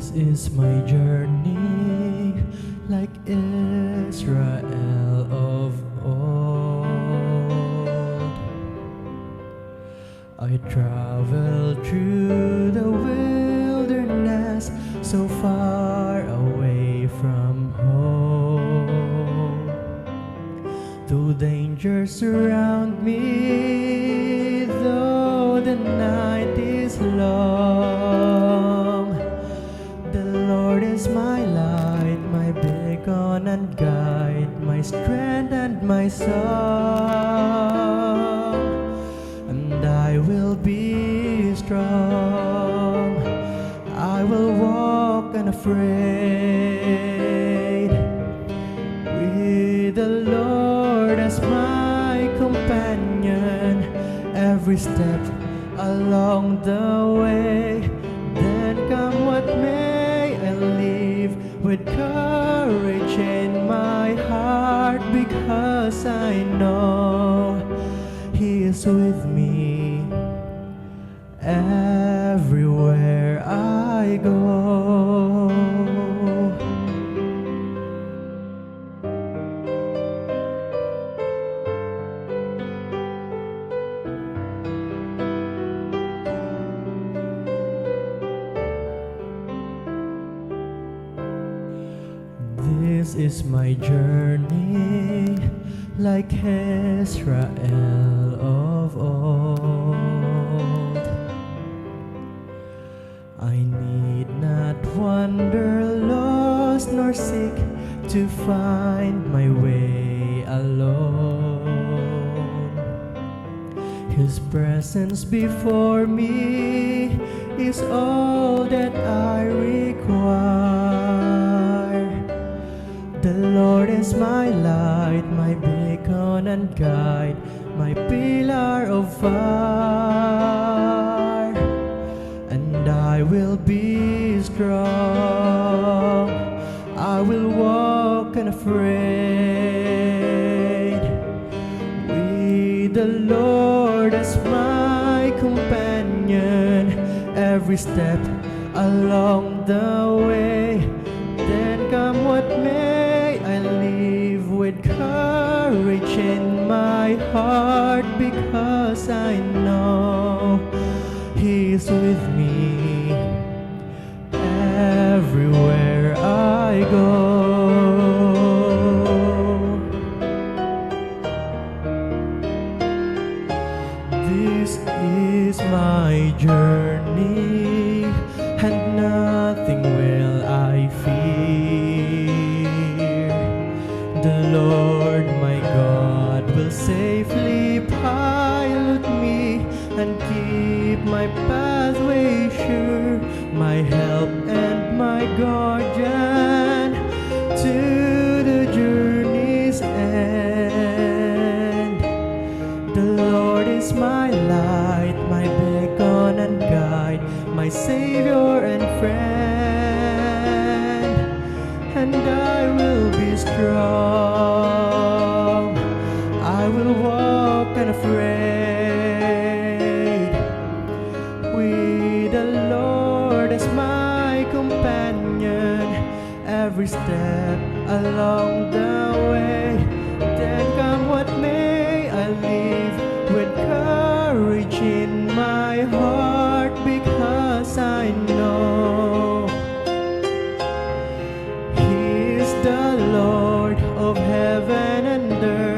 This is my journey, like Israel of old. I travel through the wilderness, so far away from home. Though dangers surround me, though the night is long, the Lord is my light, my beacon and guide, my strength and my song. And I will be strong, I will walk unafraid, with the Lord as my companion, every step along the way. Then come what may, I live with courage in my heart, because I know He is with me everywhere I go. This is my journey, like Israel of old. I need not wander lost, nor seek to find my way alone. His presence before me is all that I require. The Lord is my light, my beacon and guide, my pillar of fire. And I will be strong, I will walk unafraid, with the Lord as my companion, every step along the way. Then come what may, I live with courage in my heart, because I know He is with me everywhere I go. This is my journey, and nothing will I fear. The Lord my God will safely pilot me and keep my pathway sure, my help and my guardian to the journey's end. The Lord is my light, my beacon and guide, my Savior and friend. And I will be strong, I will walk unafraid, with the Lord as my companion, every step along the way. Then come what may, I live with courage in my heart, because I know He is the Lord of heaven and earth.